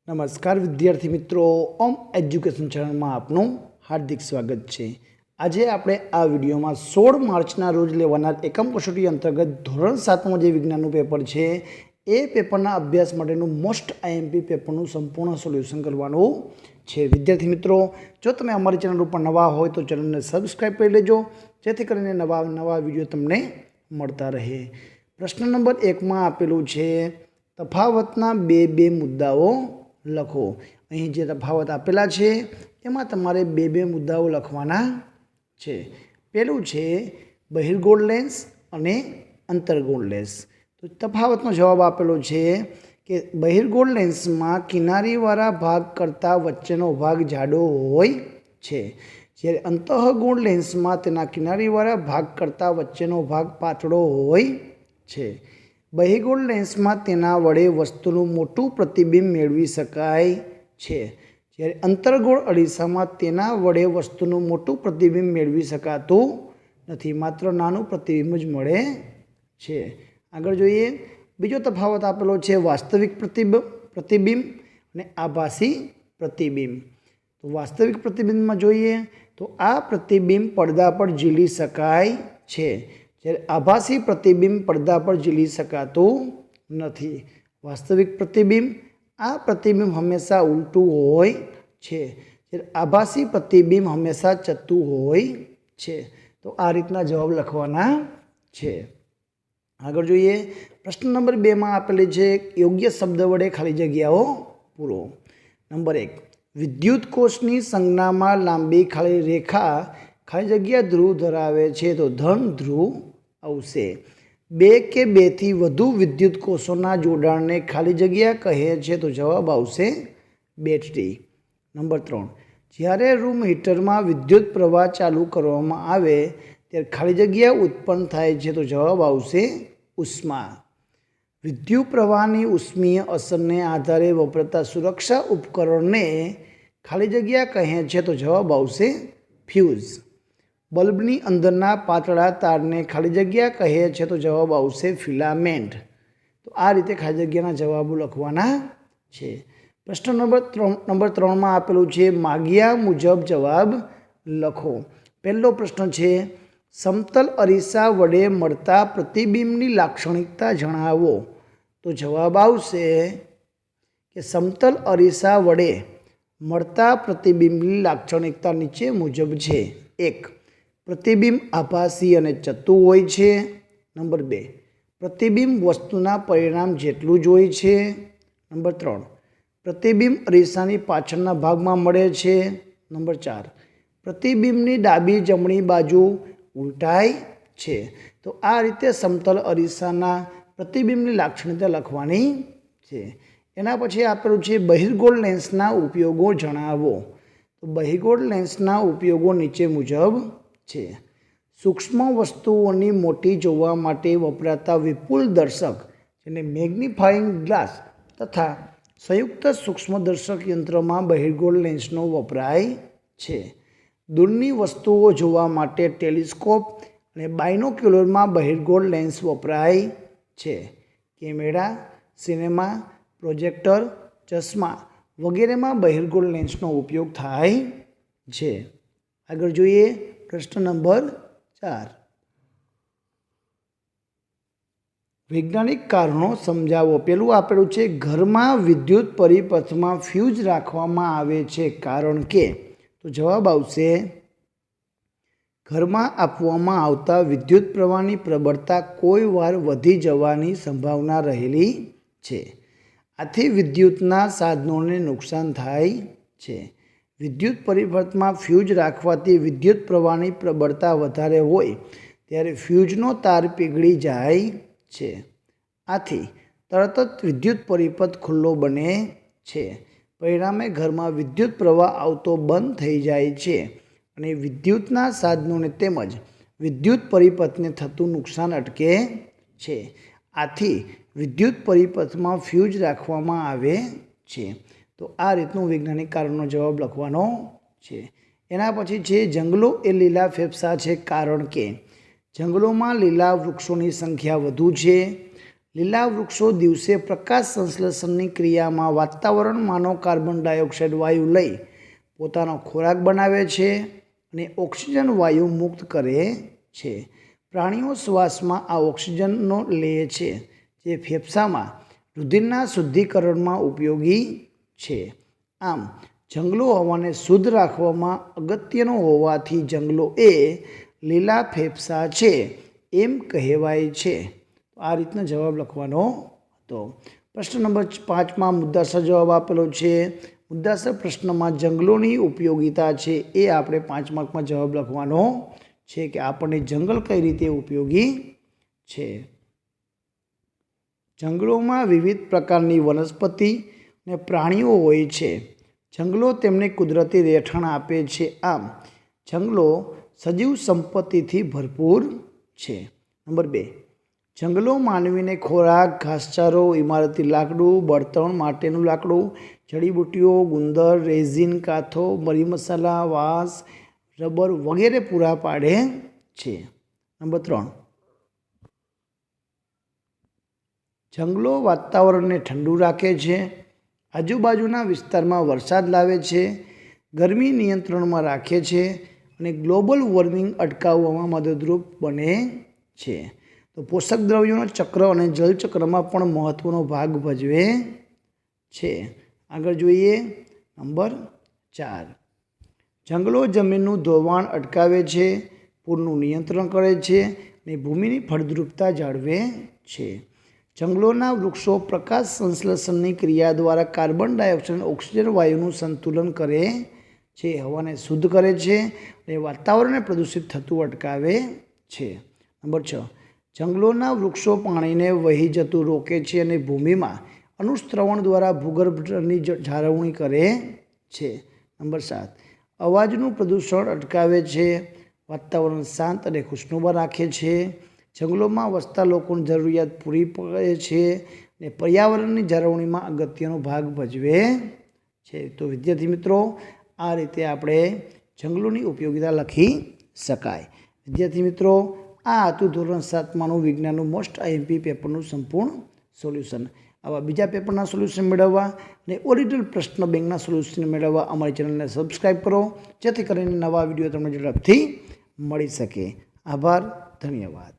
नमस्कार विद्यार्थी मित्रों, ओम एज्युकेशन चैनल में आपनु हार्दिक स्वागत है। आज આપણે આ વિડિયોમાં 16 માર્ચના રોજ લેવાનાર એકમ કસોટી અંતર્ગત ધોરણ 7માં જે વિજ્ઞાનનું પેપર છે એ પેપરના અભ્યાસ માટેનું મોસ્ટ આઈએમપી પેપરનું સંપૂર્ણ સોલ્યુશન કરવાનું છે। વિદ્યાર્થી મિત્રો, જો તમે અમારી ચેનલ ઉપર નવા હોય તો ચેનલને સબસ્ક્રાઇબ કરી લેજો, જેથી કરીને નવા વિડિયો તમને મળતા રહે। પ્રશ્ન નંબર 1 માં આપેલું છે તફાવતના બે મુદ્દાઓ લખો। અહીં જે તફાવત આપેલા છે એમાં તમારે બે મુદ્દાઓ લખવાના છે। પહેલું છે બહિર્ગોળ લેન્સ અને અંતર્ગોળ લેન્સ। તો તફાવતનો જવાબ આપેલો છે કે બહિર્ગોળ લેન્સમાં કિનારીવાળા ભાગ કરતાં વચ્ચેનો ભાગ જાડો હોય છે, જ્યારે અંતઃગોળ લેન્સમાં તેના કિનારીવાળા ભાગ કરતાં વચ્ચેનો ભાગ પાતળો હોય છે। બહિર્ગોળ લેન્સમાં તેના વડે વસ્તુનું મોટું પ્રતિબિંબ મેળવી શકાય છે, જ્યારે અંતર્ગોળ અરીસામાં તેના વડે વસ્તુનું મોટું પ્રતિબિંબ મેળવી શકાતું નથી, માત્ર નાનું પ્રતિબિંબ જ મળે છે। આગળ જોઈએ, બીજો તફાવત આપેલો છે વાસ્તવિક પ્રતિબિંબ અને આભાસી પ્રતિબિંબ। તો વાસ્તવિક પ્રતિબિંબમાં જોઈએ તો આ પ્રતિબિંબ પડદા પર ઝીલી શકાય છે, જ્યારે આભાસી પ્રતિબિંબ પડદા પર ઝીલી શકાતું નથી। વાસ્તવિક પ્રતિબિંબ, આ પ્રતિબિંબ હંમેશા ઉલટું હોય છે, જ્યારે આભાસી પ્રતિબિંબ હંમેશા ચત્તું હોય છે। તો આ રીતના જવાબ લખવાના છે। આગળ જોઈએ, પ્રશ્ન નંબર 2 માં આપેલી છે યોગ્ય શબ્દ વડે ખાલી જગ્યાઓ પૂરો। નંબર 1, વિદ્યુત કોષની સંજ્ઞામાં લાંબી ખાલી રેખા ખાલી જગ્યા ધ્રુવ ધરાવે છે તો ધન ધ્રુવ આવશે। 2 કે 2 થી વધુ વિદ્યુત કોષોના જોડાણને ખાલી જગ્યા કહે છે તો જવાબ આવશે બેટરી। નંબર 3, જ્યારે રૂમ હીટરમાં વિદ્યુત પ્રવાહ ચાલુ કરવામાં આવે ત્યારે ખાલી જગ્યા ઉત્પન્ન થાય છે તો જવાબ આવશે ઉષ્મા। વિદ્યુત પ્રવાહની ઉષ્મીય અસરને આધારે વપરાતા સુરક્ષા ઉપકરણને ખાલી જગ્યા કહે છે તો જવાબ આવશે ફ્યુઝ। બલ્બની અંદરના પાતળા તારને ખાલી જગ્યા કહે છે તો જવાબ આવશે ફિલામેન્ટ। તો આ રીતે ખાલી જગ્યાના જવાબો લખવાના છે। પ્રશ્ન નંબર 3 માં આપેલું છે માગ્યા મુજબ જવાબ લખો। પહેલો પ્રશ્ન છે સમતલ અરીસા વડે મળતા પ્રતિબિંબની લાક્ષણિકતા જણાવો। તો જવાબ આવશે કે સમતલ અરીસા વડે મળતા પ્રતિબિંબની લાક્ષણિકતા નીચે મુજબ છે। 1, પ્રતિબિંબ આભાસી અને ચત્તું હોય છે। નંબર 2, પ્રતિબિંબ વસ્તુના પરિણામ જેટલું જ હોય છે। નંબર 3, પ્રતિબિંબ અરીસાની પાછળના ભાગમાં મળે છે। નંબર 4, પ્રતિબિંબની ડાબી જમણી બાજુ ઉલટાય છે। તો આ રીતે સમતલ અરીસાના પ્રતિબિંબની લાક્ષણિકતા લખવાની છે। એના પછી આપેલું છે બહિર્ગોળ લેન્સના ઉપયોગો જણાવો। તો બહિર્ગોળ લેન્સના ઉપયોગો નીચે મુજબ છે। સૂક્ષ્મ વસ્તુઓની મોટી જોવા માટે વપરાતા વિપુલ દર્શક જેને મેગ્નિફાઇંગ ગ્લાસ તથા સંયુક્ત સૂક્ષ્મદર્શક યંત્રમાં બહિર્ગોળ લેન્સનો વપરાય છે। દૂરની વસ્તુઓ જોવા માટે ટેલિસ્કોપ અને બાયનોક્યુલરમાં બહિર્ગોળ લેન્સ વપરાય છે। કેમેરા, સિનેમા, પ્રોજેક્ટર, ચશ્મા વગેરેમાં બહિર્ગોળ લેન્સનો ઉપયોગ થાય છે। આગળ જોઈએ, પ્રશ્ન નંબર 4, વૈજ્ઞાનિક કારણો સમજાવો। પેલું આપેલું છે ઘરમાં વિદ્યુત પરિપથમાં ફ્યુઝ રાખવામાં આવે છે કારણ કે। તો જવાબ આવશે ઘરમાં આપવામાં આવતા વિદ્યુત પ્રવાહની પ્રબળતા કોઈ વાર વધી જવાની સંભાવના રહેલી છે, આથી વિદ્યુતના સાધનોને નુકસાન થાય છે। વિદ્યુત પરિપથમાં ફ્યુઝ રાખવાથી વિદ્યુત પ્રવાહની પ્રબળતા વધારે હોય ત્યારે ફ્યુઝનો તાર પીગળી જાય છે, આથી તરત જ વિદ્યુત પરિપથ ખુલ્લો બને છે। પરિણામે ઘરમાં વિદ્યુત પ્રવાહ આવતો બંધ થઈ જાય છે અને વિદ્યુતના સાધનોને તેમજ વિદ્યુત પરિપથને થતું નુકસાન અટકે છે, આથી વિદ્યુત પરિપથમાં ફ્યુઝ રાખવામાં આવે છે। તો આ રીતનું વૈજ્ઞાનિક કારણનો જવાબ લખવાનો છે। એના પછી છે જંગલો એ લીલા ફેફસા છે કારણ કે। જંગલોમાં લીલા વૃક્ષોની સંખ્યા વધુ છે। લીલા વૃક્ષો દિવસે પ્રકાશ સંશ્લેષણની ક્રિયામાં વાતાવરણમાંનો કાર્બન ડાયોક્સાઇડ વાયુ લઈ પોતાનો ખોરાક બનાવે છે અને ઓક્સિજન વાયુ મુક્ત કરે છે. પ્રાણીઓ શ્વાસમાં આ ઓક્સિજનનો લે છે, જે ફેફસામાં રુધિરના શુદ્ધિકરણમાં ઉપયોગી છે. આમ જંગલો હવાને શુદ્ધ રાખવામાં અગત્યનો હોવાથી જંગલો એ લીલા ફેફસા છે એમ કહેવાય છે. આ રીતનો જવાબ લખવાનો હતો. પ્રશ્ન નંબર 5માં મુદ્દાસર જવાબ આપેલો છે. મુદ્દાસર પ્રશ્નમાં જંગલોની ઉપયોગિતા છે એ આપણે 5 માર્કમાં જવાબ લખવાનો છે કે આપણને જંગલ કઈ રીતે ઉપયોગી છે. જંગલોમાં વિવિધ પ્રકારની વનસ્પતિ અને પ્રાણીઓ હોય છે. જંગલો તેમને કુદરતી રહેઠાણ આપે છે. આમ જંગલો સજીવ સંપત્તિથી ભરપૂર છે. નંબર 2, જંગલો માનવીને ખોરાક, ઘાસચારો, ઇમારતી લાકડું, બળતણ માટેનું લાકડું, જડીબુટ્ટીઓ, ગુંદર, રેઝિન, કાથો, મરી મસાલા, વાંસ, રબર વગેરે પૂરા પાડે છે. નંબર 3, જંગલો વાતાવરણને ઠંડુ રાખે છે, આજુબાજુના વિસ્તારમાં વરસાદ લાવે છે, ગરમી નિયંત્રણમાં રાખે છે અને ગ્લોબલ વોર્મિંગ અટકાવવામાં મદદરૂપ બને છે. તો પોષક દ્રવ્યોનો ચક્ર અને જલચક્રમાં પણ મહત્ત્વનો ભાગ ભજવે છે. આગળ જોઈએ નંબર 4, જંગલો જમીનનું ધોવાણ અટકાવે છે, પૂરનું નિયંત્રણ કરે છે અને ભૂમિની ફળદ્રુપતા જાળવે છે. જંગલોના વૃક્ષો પ્રકાશ સંશ્લેષણની ક્રિયા દ્વારા કાર્બન ડાયોક્સાઇડ અને ઓક્સિજન વાયુનું સંતુલન કરે છે, હવાને શુદ્ધ કરે છે અને વાતાવરણને પ્રદૂષિત થતું અટકાવે છે. નંબર 6, જંગલોના વૃક્ષો પાણીને વહી જતું રોકે છે અને ભૂમિમાં અનુસ્રવણ દ્વારા ભૂગર્ભની જાળવણી કરે છે. નંબર 7, અવાજનું પ્રદૂષણ અટકાવે છે, વાતાવરણ શાંત અને ખુશનુમા રાખે છે, જંગલોમાં વસતા લોકોની જરૂરિયાત પૂરી પાડે છે અને પર્યાવરણની જાળવણીમાં અગત્યનો ભાગ ભજવે છે. તો વિદ્યાર્થી મિત્રો, આ રીતે આપણે જંગલોની ઉપયોગિતા લખી શકાય. વિદ્યાર્થી મિત્રો, આ હતું ધોરણ 7માનું વિજ્ઞાનનું મોસ્ટ આઈએમપી પેપરનું સંપૂર્ણ સોલ્યુશન. આવા બીજા પેપરના સોલ્યુશન મેળવવા અને ઓરિજિનલ પ્રશ્ન બેંકના સોલ્યુશન મેળવવા અમારી ચેનલને સબસ્ક્રાઈબ કરો, જેથી કરીને નવા વિડીયો તમને ઝડપથી મળી શકે. આભાર, ધન્યવાદ.